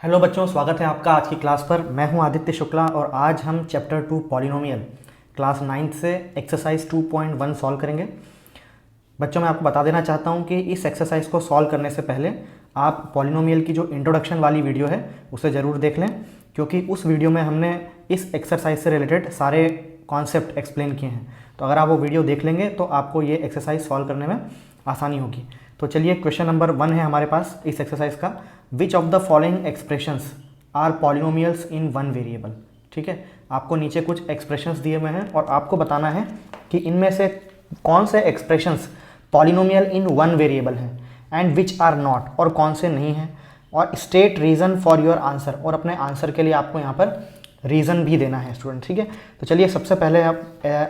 Hello बच्चों, स्वागत है आपका आज की क्लास पर। मैं हूं आदित्य शुक्ला और आज हम चैप्टर 2 पॉलिनोमियल क्लास 9th से एक्सरसाइज 2.1 सॉल्व करेंगे। बच्चों, मैं आपको बता देना चाहता हूं कि इस एक्सरसाइज को सॉल्व करने से पहले आप पॉलिनोमियल की जो इंट्रोडक्शन वाली वीडियो है उसे ज़रूर देख लें, क्योंकि उस वीडियो में हमने इस एक्सरसाइज से रिलेटेड सारे कॉन्सेप्ट एक्सप्लेन किए हैं। तो अगर आप वो वीडियो देख लेंगे तो आपको ये एक्सरसाइज सॉल्व करने में आसानी होगी। तो चलिए, क्वेश्चन नंबर 1 है हमारे पास इस एक्सरसाइज का। Which of the following expressions are polynomials in one variable. ठीक है, आपको नीचे कुछ एक्सप्रेशंस दिए हुए हैं और आपको बताना है कि इनमें से कौन से एक्सप्रेशंस पॉलिनोमियल इन वन वेरिएबल हैं एंड विच आर नॉट, और कौन से नहीं हैं, और state reason for your answer, और अपने आंसर के लिए आपको यहाँ पर रीज़न भी देना है स्टूडेंट। ठीक है, तो चलिए सबसे पहले आप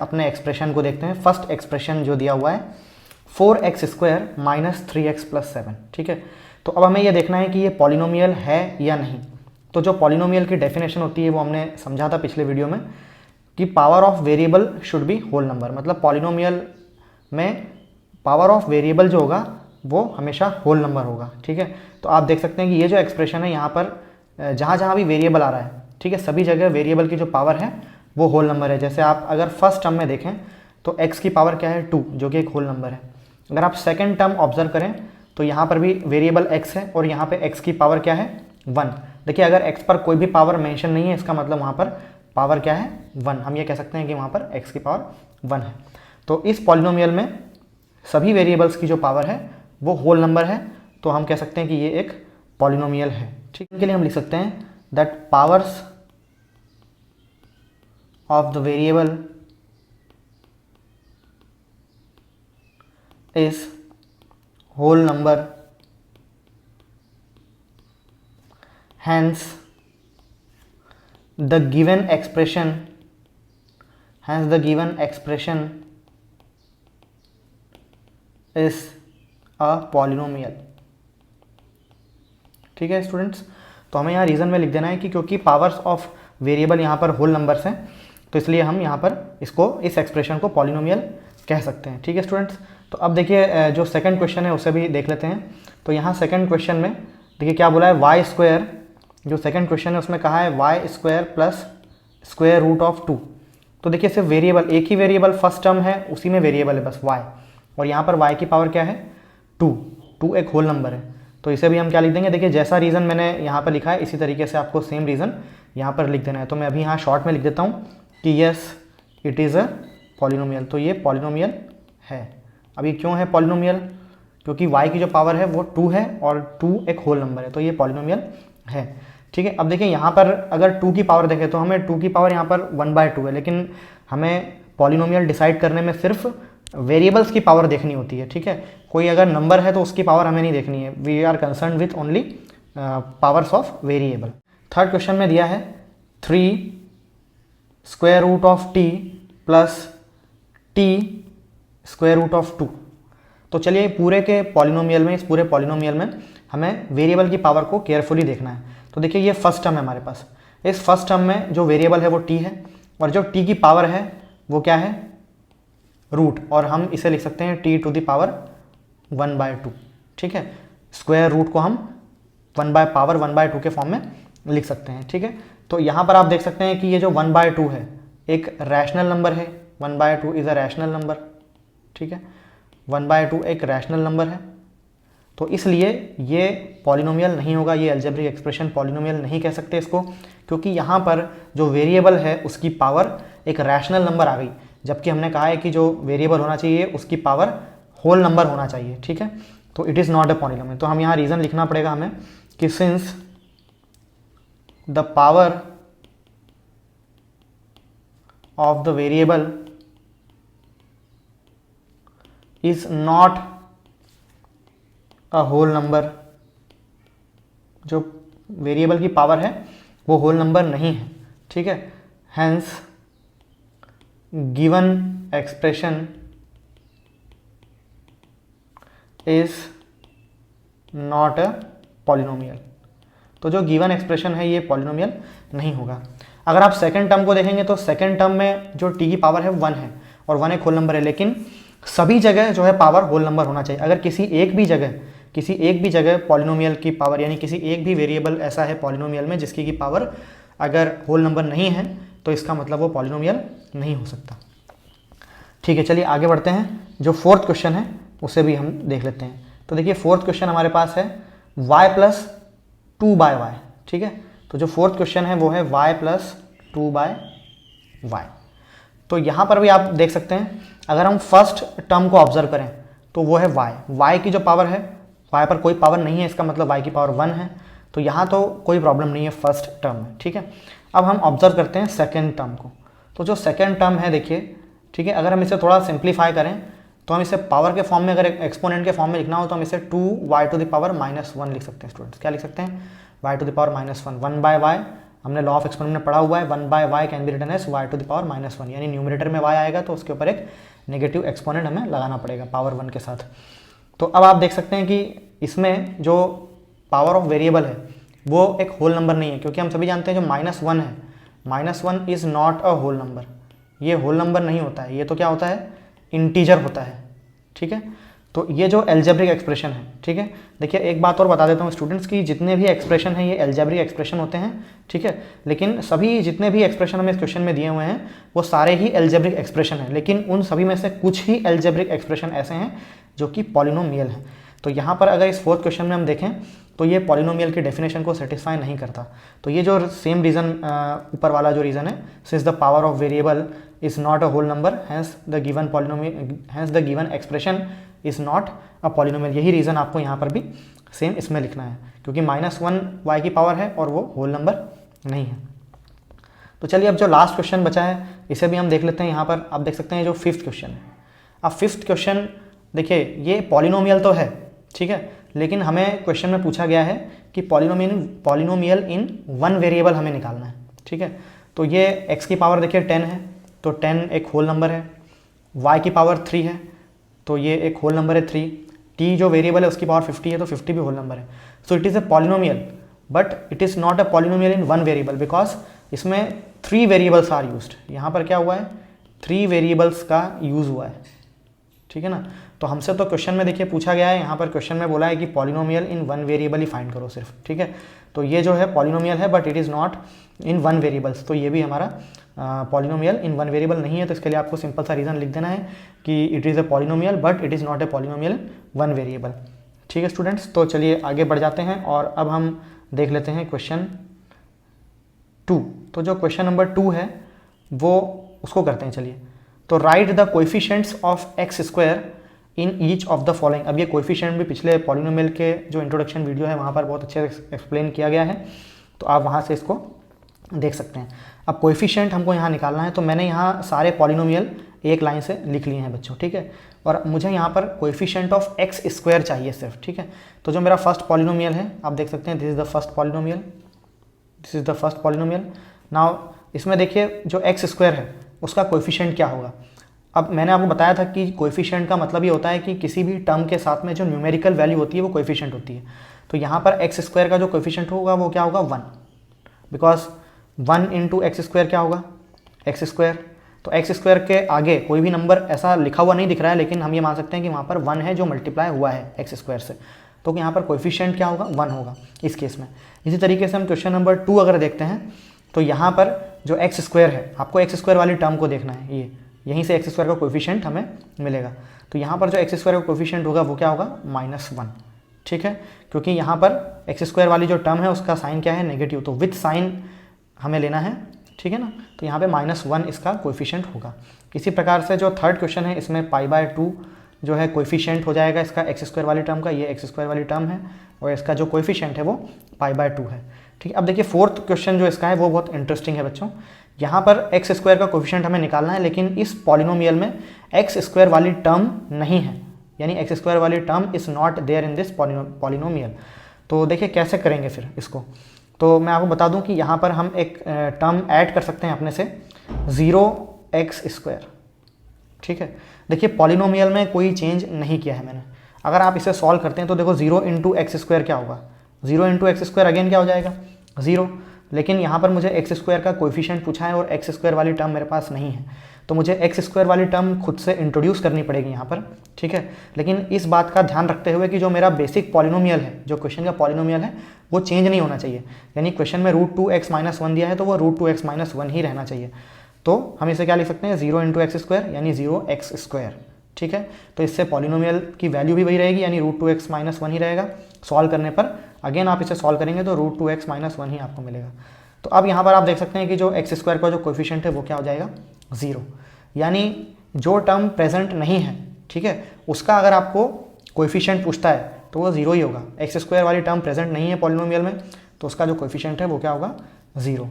अपने एक्सप्रेशन को देखते हैं। फर्स्ट एक्सप्रेशन जो दिया हुआ है 4x² - 3x + 7। ठीक है, तो अब हमें यह देखना है कि ये पॉलिनोमियल है या नहीं। तो जो पॉलिनोमियल की डेफिनेशन होती है वो हमने समझा था पिछले वीडियो में कि power of variable should be whole number. मतलब पॉलिनोमियल में पावर ऑफ वेरिएबल जो होगा वो हमेशा होल नंबर होगा। ठीक है, तो आप देख सकते हैं कि ये जो एक्सप्रेशन है यहाँ पर जहाँ जहाँ भी वेरिएबल आ रहा है, ठीक है, सभी जगह वेरिएबल की जो पावर है वो होल नंबर है। जैसे आप अगर फर्स्ट टर्म में देखें तो x की पावर क्या है 2, जो कि एक होल नंबर है। अगर आप सेकेंड टर्म ऑब्जर्व करें तो यहाँ पर भी वेरिएबल x है और यहाँ पे x की पावर क्या है 1। देखिए, अगर x पर कोई भी पावर मेंशन नहीं है, इसका मतलब वहाँ पर पावर क्या है 1। हम ये कह सकते हैं कि वहाँ पर x की पावर 1 है। तो इस पॉलिनोमियल में सभी वेरिएबल्स की जो पावर है वो होल नंबर है, तो हम कह सकते हैं कि ये एक पॉलिनोमियल है। ठीक, इनके लिए हम लिख सकते हैं that powers of the variable is whole number, hence the given expression is a polynomial। ठीक है स्टूडेंट्स, तो हमें यहाँ रीज़न में लिख देना है कि क्योंकि पावर्स ऑफ वेरिएबल यहाँ पर होल नंबर्स हैं, तो इसलिए हम यहाँ पर इस एक्सप्रेशन को पॉलिनोमियल कह सकते हैं। ठीक है स्टूडेंट्स, तो अब देखिए जो सेकंड क्वेश्चन है उसे भी देख लेते हैं। तो यहाँ सेकंड क्वेश्चन में देखिए क्या बोला है, y²। जो सेकंड क्वेश्चन है उसमें कहा है y² + √2। तो देखिए सिर्फ वेरिएबल, एक ही वेरिएबल फर्स्ट टर्म है, उसी में वेरिएबल है बस y, और यहाँ पर y की पावर क्या है 2 एक होल नंबर है। तो इसे भी हम क्या लिख देंगे, देखिए जैसा रीज़न मैंने यहाँ पर लिखा है इसी तरीके से आपको सेम रीज़न यहाँ पर लिख देना है। तो मैं अभी यहाँ शॉर्ट में लिख देता हूँ कि yes it is a polynomial. तो ये पॉलिनोमियल है। अभी क्यों है पॉलिनोमियल, क्योंकि y की जो पावर है वो 2 है और 2 एक होल नंबर है, तो ये पॉलिनोमियल है। ठीक है, अब देखिए यहाँ पर अगर 2 की पावर देखें तो हमें 2 की पावर यहाँ पर 1/2 है, लेकिन हमें पॉलिनोमियल डिसाइड करने में सिर्फ वेरिएबल्स की पावर देखनी होती है। ठीक है, कोई अगर नंबर है तो उसकी पावर हमें नहीं देखनी है। We are concern with only powers of variable. Third question में दिया है 3√t + t²√2। तो चलिए पूरे के पॉलिनोमियल में, इस पूरे पॉलिनोमियल में हमें वेरिएबल की पावर को केयरफुली देखना है। तो देखिए ये फर्स्ट टर्म है हमारे पास, इस फर्स्ट टर्म में जो वेरिएबल है वो t है और जो t की पावर है वो क्या है रूट, और हम इसे लिख सकते हैं t⁻1/2। ठीक है, स्क्वायर रूट को हम 1/2 के फॉर्म में लिख सकते हैं। ठीक है, तो यहाँ पर आप देख सकते हैं कि ये जो 1/2 है एक रैशनल नंबर है। 1/2 इज़ अ रैशनल नंबर। ठीक है, 1/2 एक रैशनल नंबर है, तो इसलिए ये पॉलिनोमियल नहीं होगा। ये अलजेब्रिक एक्सप्रेशन पॉलिनोमियल नहीं कह सकते इसको, क्योंकि यहाँ पर जो वेरिएबल है उसकी पावर एक रैशनल नंबर आ गई, जबकि हमने कहा है कि जो वेरिएबल होना चाहिए उसकी पावर होल नंबर होना चाहिए। ठीक है, तो it is not a polynomial. तो हम यहाँ रीज़न लिखना पड़ेगा हमें कि since the power of the variable is not a whole number, जो वेरिएबल की पावर है वो होल नंबर नहीं है। ठीक है, hence given expression is not a polynomial. तो जो गिवन एक्सप्रेशन है ये पॉलिनोमियल नहीं होगा। अगर आप सेकंड टर्म को देखेंगे तो सेकंड टर्म में जो t की पावर है 1 है और 1 एक होल नंबर है, लेकिन सभी जगह जो है पावर होल नंबर होना चाहिए। अगर किसी एक भी जगह किसी एक भी जगह पॉलिनोमियल की पावर यानी किसी एक भी वेरिएबल ऐसा है पॉलिनोमियल में जिसकी की पावर अगर होल नंबर नहीं है तो इसका मतलब वो पॉलिनोमियल नहीं हो सकता। ठीक है, चलिए आगे बढ़ते हैं। जो फोर्थ क्वेश्चन है उसे भी हम देख लेते हैं। तो देखिए फोर्थ क्वेश्चन हमारे पास है y प्लस 2/y। ठीक है, तो जो फोर्थ क्वेश्चन है वो है y प्लस 2/y। तो यहाँ पर भी आप देख सकते हैं, अगर हम फर्स्ट टर्म को ऑब्जर्व करें तो वो है y की जो पावर है, y पर कोई पावर नहीं है, इसका मतलब y की पावर 1 है। तो यहाँ तो कोई प्रॉब्लम नहीं है फर्स्ट टर्म में। ठीक है, अब हम ऑब्जर्व करते हैं सेकेंड टर्म को। तो जो सेकेंड टर्म है देखिए, ठीक है, अगर हम इसे थोड़ा सिंप्लीफाई करें तो हम इसे पावर के फॉर्म में, अगर एक्सपोनेंट के फॉर्म में लिखना हो तो हम इसे 2y⁻⁻1 लिख सकते हैं स्टूडेंट्स। क्या लिख सकते हैं? y⁻⁻1 1/y। हमने लॉ ऑफ एक्सपोनेंट में पढ़ा हुआ है, 1/y can be written as y⁻⁻1, यानी न्यूमरेटर में y आएगा तो उसके ऊपर एक नेगेटिव एक्सपोनेंट हमें लगाना पड़ेगा पावर 1 के साथ। तो अब आप देख सकते हैं कि इसमें जो पावर ऑफ वेरिएबल है वो एक होल नंबर नहीं है, क्योंकि हम सभी जानते हैं जो -1 है, -1 is not a whole number. ये होल नंबर नहीं होता है, ये तो क्या होता है? इंटीजर होता है। ठीक है, तो ये जो एल्जेब्रिक एक्सप्रेशन है, ठीक है, देखिए एक बात और बता देता हूँ स्टूडेंट्स की, जितने भी एक्सप्रेशन हैं ये एल्जेब्रिक एक्सप्रेशन होते हैं। ठीक है, लेकिन सभी जितने भी एक्सप्रेशन हमें इस क्वेश्चन में दिए हुए हैं वो सारे ही एल्जेब्रिक एक्सप्रेशन हैं, लेकिन उन सभी में से कुछ ही एल्जेब्रिक एक्सप्रेशन ऐसे हैं जो कि पॉलिनोमियल हैं। तो यहाँ पर अगर इस फोर्थ क्वेश्चन में हम देखें तो ये पॉलिनोमियल की डेफिनेशन को सेटिस्फाई नहीं करता। तो ये जो सेम रीज़न ऊपर वाला जो रीज़न है, since the power of variable is not a whole number, hence the given polynomial, hence the given expression is not a polynomial. यही रीज़न आपको यहाँ पर भी सेम इसमें लिखना है, क्योंकि -1 y की पावर है और वो होल नंबर नहीं है। तो चलिए अब जो लास्ट क्वेश्चन बचा है इसे भी हम देख लेते हैं। यहाँ पर आप देख सकते हैं जो फिफ्थ क्वेश्चन है। अब फिफ्थ क्वेश्चन देखिए, ये पॉलिनोमियल तो है, ठीक है, लेकिन हमें क्वेश्चन में पूछा गया है कि पॉलिनोमियल इन वन वेरिएबल हमें निकालना है। ठीक है, तो ये x की पावर देखिए 10 है, तो 10 एक होल नंबर है। y की पावर 3 है, तो ये एक होल नंबर है 3। t जो वेरिएबल है उसकी पावर 50 है, तो 50 भी होल नंबर है। So it is a polynomial, but it is not a polynomial in one variable, because इसमें 3 वेरिएबल्स आर यूज्ड। यहाँ पर क्या हुआ है? 3 वेरिएबल्स का यूज़ हुआ है। ठीक है ना, तो हमसे तो क्वेश्चन में देखिए पूछा गया है, यहाँ पर क्वेश्चन में बोला है कि पॉलिनोमियल इन वन वेरिएबल ही फाइंड करो सिर्फ। ठीक है, तो ये जो है पॉलिनोमियल है but it is not in one variables, तो ये भी हमारा पॉलिनोमियल इन वन वेरिएबल नहीं है। तो इसके लिए आपको सिंपल सा रीज़न लिख देना है कि it is a polynomial but it is not a polynomial in one variable. ठीक है स्टूडेंट्स, तो चलिए आगे बढ़ जाते हैं और अब हम देख लेते हैं क्वेश्चन 2। तो जो क्वेश्चन नंबर 2 है वो उसको करते हैं। चलिए, तो right the coefficients of x square in each of the following. अब ये कोएफिशिएंट भी पिछले पॉलिनोमियल के जो इंट्रोडक्शन वीडियो है वहाँ पर बहुत अच्छे से एक्सप्लेन किया गया है, तो आप वहाँ से इसको देख सकते हैं। अब कोएफिशिएंट हमको यहाँ निकालना है, तो मैंने यहाँ सारे पॉलिनोमियल एक लाइन से लिख लिए हैं बच्चों। ठीक है, और मुझे यहाँ पर कोएफिशिएंट ऑफ एक्स स्क्वायर चाहिए सिर्फ। ठीक है, तो जो मेरा फर्स्ट पॉलिनोमियल है आप देख सकते हैं, this is the first polynomial, this is the first polynomial. Now इसमें देखिए जो एक्स स्क्वायर है उसका कोएफिशिएंट क्या होगा। अब मैंने आपको बताया था कि कोएफिशिएंट का मतलब ये होता है कि किसी भी टर्म के साथ में जो न्यूमेरिकल वैल्यू होती है वो कोएफिशिएंट होती है। तो यहाँ पर एक्स स्क्वायर का जो कोएफिशिएंट होगा वो क्या होगा? 1, बिकॉज 1 इंटू एक्स स्क्वायर क्या होगा? X square. तो एक्स स्क्वायर के आगे कोई भी नंबर ऐसा लिखा हुआ नहीं दिख रहा है, लेकिन हम ये मान सकते हैं कि वहाँ पर 1 है जो मल्टीप्लाई हुआ है एक्स स्क्वायर से, तो यहाँ पर कोएफिशिएंट क्या होगा? 1 होगा इस केस में। इसी तरीके से हम क्वेश्चन नंबर 2 अगर देखते हैं तो यहाँ पर जो एक्स स्क्वायर है, आपको एक्स स्क्वायर वाली टर्म को देखना है, ये यहीं से एक्स स्क्वायर का कोएफिशिएंट हमें मिलेगा। तो यहाँ पर जो एक्स स्क्वायर का कोएफिशिएंट होगा वो क्या होगा? -1। ठीक है, क्योंकि यहाँ पर एक्स स्क्वायर वाली जो टर्म है उसका साइन क्या है? नेगेटिव, तो विथ साइन हमें लेना है। ठीक है ना, तो यहाँ पे -1 इसका कोएफिशिएंट होगा। इसी प्रकार से जो थर्ड क्वेश्चन है इसमें π/2 जो है कोएफिशिएंट हो जाएगा इसका एक्स स्क्वायर वाली टर्म का, ये एक्स स्क्वायर वाली टर्म है और इसका जो कोएफिशिएंट है वो π/2 है। ठीक है, अब देखिए फोर्थ क्वेश्चन जो इसका है वो बहुत इंटरेस्टिंग है बच्चों। यहाँ पर एक्स स्क्वायर का कोएफिशिएंट हमें निकालना है, लेकिन इस पॉलिनोमियल में एक्स स्क्वायर वाली टर्म नहीं है, यानी एक्स स्क्वायर वाली term is not there in this polynomial. तो देखिए कैसे करेंगे फिर इसको। तो मैं आपको बता दूं कि यहाँ पर हम एक टर्म ऐड कर सकते हैं अपने से, 0x²। ठीक है, देखिए पॉलिनोमियल में कोई चेंज नहीं किया है मैंने। अगर आप इसे सॉल्व करते हैं तो देखो 0 × x² क्या होगा? 0 × x² अगेन क्या हो जाएगा? 0। लेकिन यहाँ पर मुझे x² का कोएफिशिएंट पूछा है और x² वाली टर्म मेरे पास नहीं है, तो मुझे एक्स स्क्वायर वाली टर्म खुद से इंट्रोड्यूस करनी पड़ेगी यहाँ पर, ठीक है। लेकिन इस बात का ध्यान रखते हुए कि जो मेरा बेसिक पॉलिनोमियल है, जो क्वेश्चन का पॉलिनोमियल है, वो चेंज नहीं होना चाहिए। यानी क्वेश्चन में √2x-1 दिया है तो वो √2x-1 ही रहना चाहिए। तो हम इसे क्या लिख सकते हैं, 0 × x² यानी 0x², ठीक है। तो इससे पॉलिनोमियल की वैल्यू भी वही रहेगी, यानी √2x-1 ही रहेगा। सॉल्व करने पर अगेन आप इसे सॉल्व करेंगे तो √2x-1 ही आपको मिलेगा। तो अब यहाँ पर आप देख सकते हैं कि जो x² का जो कोएफिशिएंट है वो क्या हो जाएगा, 0। यानी जो टर्म प्रेजेंट नहीं है, ठीक है, उसका अगर आपको कोएफिशिएंट पूछता है तो वो 0 ही होगा। x² वाली टर्म प्रेजेंट नहीं है पॉलिनोमियल में, तो उसका जो कोएफिशिएंट है वो क्या होगा, 0।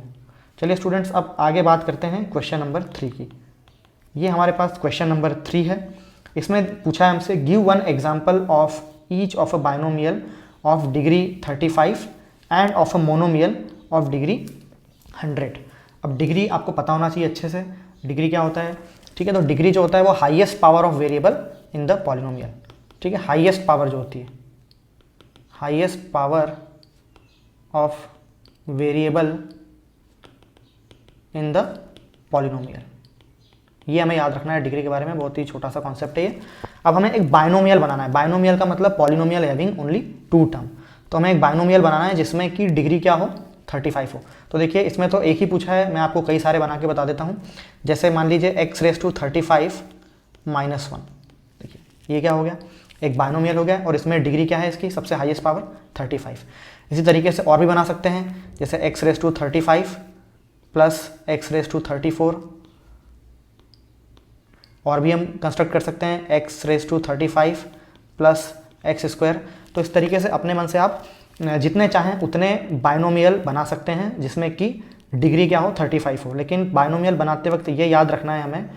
चलिए स्टूडेंट्स, अब आगे बात करते हैं क्वेश्चन नंबर 3 की। ये हमारे पास क्वेश्चन नंबर 3 है। इसमें पूछा है हमसे, give one example of each of a binomial of degree 35 end of a monomial of degree 100। अब डिग्री आपको पता होना चाहिए अच्छे से, डिग्री क्या होता है, ठीक है। तो डिग्री जो होता है वो highest power of variable in the polynomial, ठीक है। हाईएस्ट पावर जो होती है, highest power of variable in the polynomial, ये हमें याद रखना है डिग्री के बारे में, बहुत ही छोटा सा कॉन्सेप्ट है ये। अब हमें एक बाइनोमियल बनाना है। बाइनोमियल का मतलब पॉलिनोमियल हैविंग ओनली 2 टर्म। तो हमें एक बाइनोमियल बनाना है जिसमें कि डिग्री क्या हो, 35 हो। तो देखिए इसमें तो एक ही पूछा है, मैं आपको कई सारे बना के बता देता हूँ। जैसे मान लीजिए x⁻35 - 1, देखिए ये क्या हो गया, एक बाइनोमियल हो गया और इसमें डिग्री क्या है इसकी, सबसे हाईएस्ट पावर 35। इसी तरीके से और भी बना सकते हैं, जैसे x⁻35 + x⁻34, और भी हम कंस्ट्रक्ट कर सकते हैं x⁻35 + x²। तो इस तरीके से अपने मन से आप जितने चाहें उतने बाइनोमियल बना सकते हैं जिसमें कि डिग्री क्या हो, 35 हो। लेकिन बाइनोमियल बनाते वक्त ये याद रखना है हमें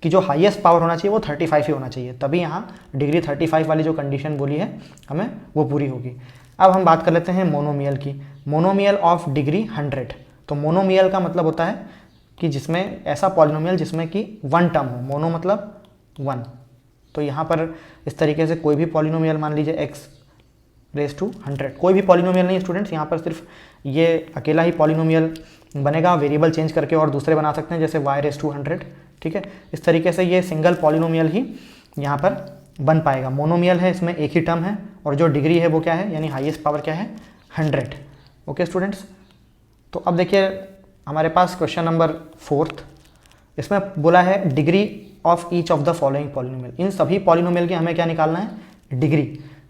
कि जो हाईएस्ट पावर होना चाहिए वो 35 ही होना चाहिए, तभी यहाँ डिग्री 35 वाली जो कंडीशन बोली है हमें वो पूरी होगी। अब हम बात कर लेते हैं मोनोमियल की। Monomial of degree 100। तो मोनोमियल का मतलब होता है कि जिसमें ऐसा पॉलिनोमियल जिसमें कि 1 टर्म हो, मोनो मतलब 1। तो यहाँ पर इस तरीके से कोई भी पॉलिनोमियल, मान लीजिए x⁻100, कोई भी पॉलिनोमियल नहीं स्टूडेंट्स, यहाँ पर सिर्फ ये अकेला ही पॉलिनोमियल बनेगा। वेरिएबल चेंज करके और दूसरे बना सकते हैं, जैसे y⁻100, ठीक है। इस तरीके से ये सिंगल पॉलिनोमियल ही यहाँ पर बन पाएगा। मोनोमियल है, इसमें एक ही टर्म है और जो डिग्री है वो क्या है, यानी हाईएस्ट पावर क्या है, 100। ओके स्टूडेंट्स, तो अब देखिए हमारे पास क्वेश्चन नंबर 4, इसमें बोला है degree of each of the following polynomial. इन सभी पॉलिनोमियल की हमें क्या निकालना है, डिग्री।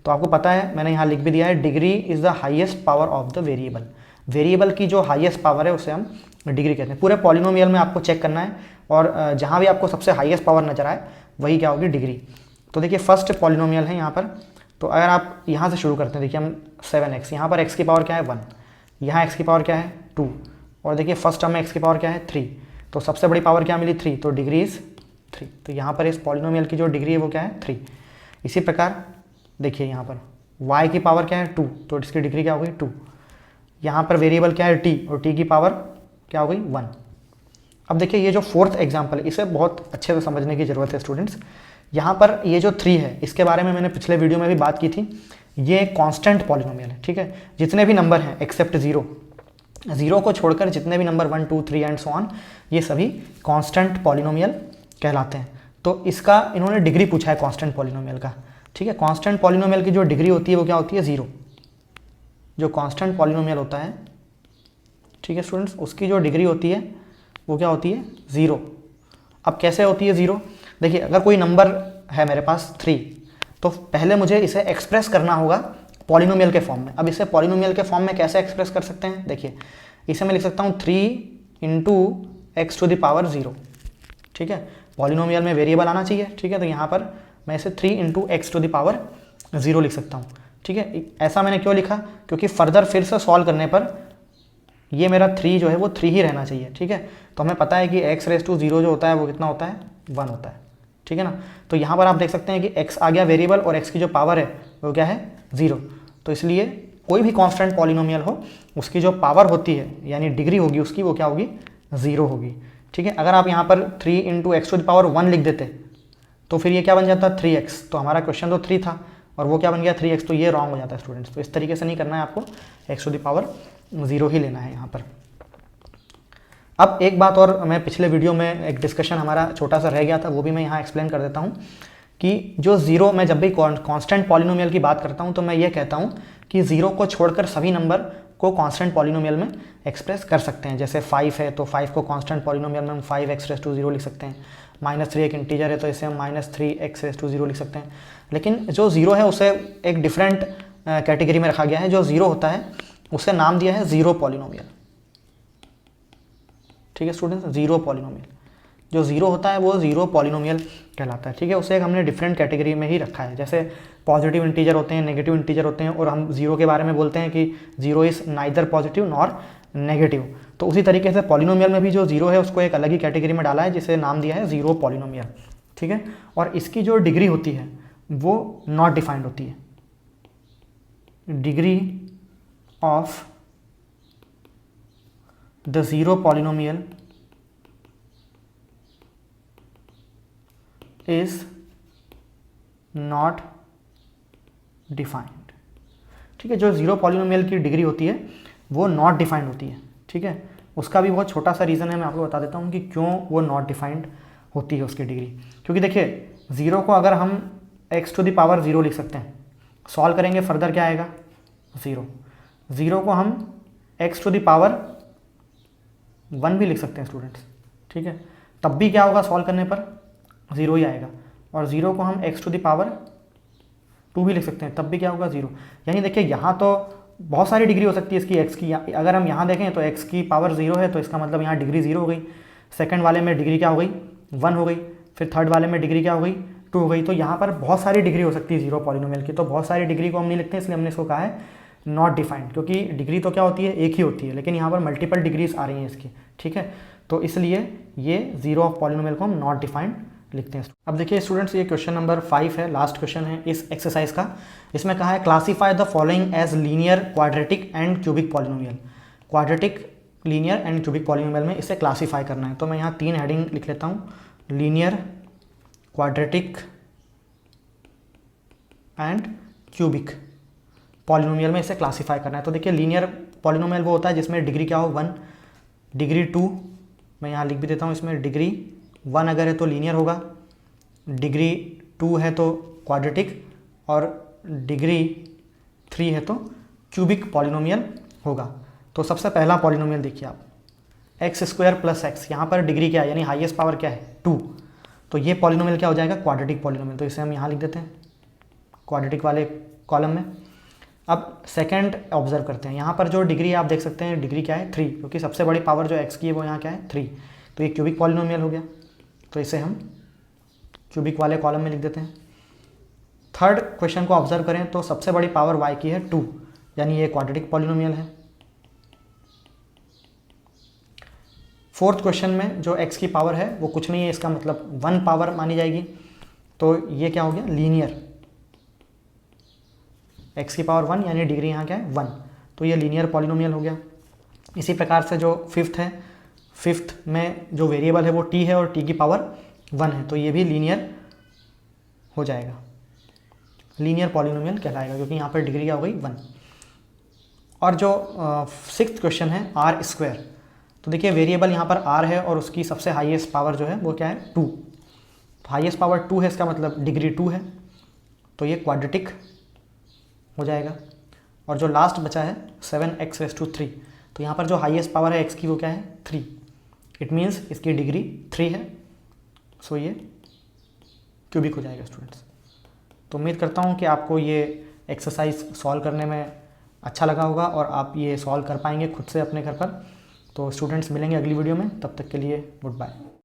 तो आपको पता है, मैंने यहाँ लिख भी दिया है, degree is the highest power of the variable. Variable की जो हाईएस्ट पावर है उसे हम डिग्री कहते हैं। पूरे पॉलिनोमियल में आपको चेक करना है और जहाँ भी आपको सबसे हाईएस्ट पावर नजर आए वही क्या होगी, डिग्री। तो देखिए फर्स्ट पॉलिनोमियल है यहाँ पर। तो अगर आप यहाँ से शुरू करते हैं, देखिए हम 7x, यहाँ पर x की पावर क्या है, 1, यहाँ x की पावर क्या है, 2, और देखिए फर्स्ट टर्म में x की पावर क्या है, 3। तो सबसे बड़ी पावर क्या मिली, 3, तो डिग्री इज 3। तो यहाँ पर इस पॉलिनोमियल की जो डिग्री है वो क्या है, 3। इसी प्रकार देखिए यहाँ पर y की पावर क्या है, 2, तो इसकी डिग्री क्या हो गई, 2। यहाँ पर वेरिएबल क्या है, t, और t की पावर क्या हो गई, 1। अब देखिए ये जो 4th एग्जाम्पल है इसे बहुत अच्छे से समझने की ज़रूरत है स्टूडेंट्स। यहाँ पर ये जो 3 है इसके बारे में मैंने पिछले वीडियो में भी बात की थी। ये कांस्टेंट पॉलिनोमियल है, ठीक है। जितने भी नंबर हैं एक्सेप्ट 0 को छोड़कर जितने भी नंबर 1, 2, 3 एंड सो ऑन, ये सभी कांस्टेंट पॉलिनोमियल कहलाते हैं। तो इसका इन्होंने डिग्री पूछा है कांस्टेंट पॉलिनोमियल का, ठीक है। कांस्टेंट पॉलिनोमियल की जो डिग्री होती है वो क्या होती है, 0। जो कांस्टेंट पॉलिनोमियल होता है, ठीक है स्टूडेंट्स, उसकी जो डिग्री होती है वो क्या होती है, 0। अब कैसे होती है 0, देखिए अगर कोई नंबर है मेरे पास 3, तो पहले मुझे इसे एक्सप्रेस करना होगा पॉलिनोमियल के फॉर्म में। अब इसे पॉलिनोमियल के फॉर्म में कैसे एक्सप्रेस कर सकते हैं, देखिए इसे मैं लिख सकता हूँ 3 × x⁻0, ठीक है। पॉलिनोमियल में वेरिएबल आना चाहिए, ठीक है। तो यहाँ पर मैं इसे 3 × x⁻0 लिख सकता हूँ, ठीक है। ऐसा मैंने क्यों लिखा, क्योंकि फर्दर फिर से सॉल्व करने पर ये मेरा 3 जो है वो 3 ही रहना चाहिए, ठीक है। तो हमें पता है कि x⁻0 जो होता है वो कितना होता है, 1 होता है, ठीक है ना। तो यहाँ पर आप देख सकते हैं कि x आ गया वेरिएबल और x की जो पावर है वो क्या है, 0। तो इसलिए कोई भी कांस्टेंट पॉलिनोमियल हो उसकी जो पावर होती है यानी डिग्री होगी उसकी, वो क्या होगी, 0 होगी, ठीक है। अगर आप यहाँ पर 3 × x⁻1 लिख देते तो फिर ये क्या बन जाता, 3x। तो हमारा क्वेश्चन तो 3 था और वो क्या बन गया, 3x। तो ये रॉन्ग हो जाता है स्टूडेंट्स। तो इस तरीके से नहीं करना है आपको, x⁻0 ही लेना है यहाँ पर। अब एक बात और, मैं पिछले वीडियो में एक डिस्कशन हमारा छोटा सा रह गया था, वो भी मैं यहाँ एक्सप्लेन कर देता हूँ कि जो ज़ीरो, मैं जब भी कांस्टेंट पॉलिनोमियल की बात करता हूँ तो मैं ये कहता हूँ कि ज़ीरो को छोड़कर सभी नंबर को कांस्टेंट पॉलिनोमियल में एक्सप्रेस कर सकते हैं। जैसे 5 है तो 5 को कांस्टेंट पॉलिनोमियल में हम 5x⁻0 लिख सकते हैं। -3 एक इंटीजर है तो इसे हम -3x⁻0 लिख सकते हैं। लेकिन जो ज़ीरो है उसे एक डिफरेंट कैटेगरी में रखा गया है। जो ज़ीरो होता है उसे नाम दिया है ज़ीरो पॉलिनोमियल। ठीक है स्टूडेंट्स, ज़ीरो पॉलिनोमियल, जो ज़ीरो होता है वो ज़ीरो पॉलिनोमियल कहलाता है। ठीक है, उसे एक हमने डिफरेंट कैटेगरी में ही रखा है। जैसे पॉजिटिव इंटीजर होते हैं, नेगेटिव इंटीजर होते हैं, और हम ज़ीरो के बारे में बोलते हैं कि zero is neither positive nor negative. तो उसी तरीके से पॉलिनोमियल में भी जो ज़ीरो है उसको एक अलग ही कैटेगरी में डाला है जिसे नाम दिया है ज़ीरो पॉलिनोमियल। ठीक है, और इसकी जो डिग्री होती है वो नॉट डिफाइंड होती है। Degree of the zero polynomial is not defined। ठीक है, जो ज़ीरो पॉलिनोमियल की डिग्री होती है वो नॉट डिफाइंड होती है। ठीक है, उसका भी बहुत छोटा सा रीज़न है, मैं आपको बता देता हूँ कि क्यों वो नॉट डिफाइंड होती है उसकी डिग्री। क्योंकि देखिए, ज़ीरो को अगर हम x⁻0 लिख सकते हैं, सॉल्व करेंगे फर्दर क्या आएगा, ज़ीरो। ज़ीरो को हम x⁻1 भी लिख सकते हैं स्टूडेंट्स। ठीक है, तब भी क्या होगा, सॉल्व करने पर ज़ीरो ही आएगा। और ज़ीरो को हम x⁻2 भी लिख सकते हैं, तब भी क्या होगा, ज़ीरो। यानी देखिए, यहाँ तो बहुत सारी डिग्री हो सकती है इसकी x की। अगर हम यहाँ देखें तो x की पावर 0 है, तो इसका मतलब यहाँ डिग्री 0 हो गई। सेकंड वाले में डिग्री क्या हो गई, 1 हो गई। फिर थर्ड वाले में डिग्री क्या हो गई, 2 हो गई। तो यहाँ पर बहुत सारी डिग्री हो सकती है ज़ीरो पॉलिनोमियल की। तो बहुत सारी डिग्री को हम नहीं लिखते, इसलिए हमने इसको कहा है नॉट डिफाइंड, क्योंकि डिग्री तो क्या होती है, एक ही होती है, लेकिन यहाँ पर मल्टीपल डिग्रीज आ रही हैं इसकी। ठीक है, तो इसलिए ये ज़ीरो ऑफ पॉलिनोमियल को हम नॉट डिफाइंड लिखते हैं। अब देखिए स्टूडेंट्स, ये क्वेश्चन नंबर 5 है, लास्ट क्वेश्चन है इस एक्सरसाइज का। इसमें कहा है classify the following as linear, quadratic and cubic polynomial. Quadratic, linear and cubic polynomial में इसे क्लासीफाई करना है। तो मैं यहाँ 3 हेडिंग लिख लेता हूँ, linear, quadratic and cubic polynomial में इसे क्लासीफाई करना है। तो देखिए, लीनियर पॉलिनोमियल वो होता है जिसमें डिग्री क्या हो, 1, डिग्री 2, मैं यहाँ लिख भी देता हूँ, इसमें डिग्री 1 अगर है तो लीनियर होगा, डिग्री 2 है तो क्वाड्रेटिक, और डिग्री 3 है तो क्यूबिक पॉलिनोमियल होगा। तो सबसे पहला पॉलिनोमियल देखिए आप, x² + x, यहाँ पर डिग्री क्या है, यानी हाईएस्ट पावर क्या है, 2। तो ये पॉलिनोमियल क्या हो जाएगा, क्वाड्रेटिक पॉलिनोमियल। तो इसे हम यहाँ लिख देते हैं क्वाड्रेटिक वाले कॉलम में। अब सेकंड ऑब्जर्व करते हैं, यहाँ पर जो डिग्री आप देख सकते हैं, डिग्री क्या है, 3, क्योंकि सबसे बड़ी पावर जो x की है वो यहाँ क्या है, 3। तो ये क्यूबिक पॉलिनोमियल हो गया, तो इसे हम क्यूबिक वाले कॉलम में लिख देते हैं। थर्ड क्वेश्चन को ऑब्जर्व करें तो सबसे बड़ी पावर y की है 2, यानी ये क्वाड्रेटिक पॉलिनोमियल है। फोर्थ क्वेश्चन में जो x की पावर है वो कुछ नहीं है, इसका मतलब 1 पावर मानी जाएगी। तो ये क्या हो गया, लीनियर, x की पावर 1, यानी डिग्री यहाँ क्या है, 1। तो ये लीनियर पॉलिनोमियल हो गया। इसी प्रकार से जो फिफ्थ है, फिफ्थ में जो वेरिएबल है वो t है और t की पावर 1 है, तो ये भी लीनियर हो जाएगा, लीनियर पॉलिनोमियल कहलाएगा, क्योंकि यहाँ पर डिग्री क्या हो गई, 1। और जो सिक्स्थ क्वेश्चन है r², तो देखिए वेरिएबल यहाँ पर r है और उसकी सबसे हाईएस्ट पावर जो है वो क्या है, 2। तो हाईएस्ट पावर 2 है, इसका मतलब डिग्री 2 है, तो ये क्वाड्रेटिक हो जाएगा। और जो लास्ट बचा है 7x⁻3, तो यहाँ पर जो हाईएस्ट पावर है x की वो क्या है, 3। इट मीन्स इसकी डिग्री 3 है, सो ये क्यूबिक हो जाएगा स्टूडेंट्स। तो उम्मीद करता हूँ कि आपको ये एक्सरसाइज सॉल्व करने में अच्छा लगा होगा और आप ये सॉल्व कर पाएंगे खुद से अपने घर पर। तो स्टूडेंट्स मिलेंगे अगली वीडियो में, तब तक के लिए गुड बाय।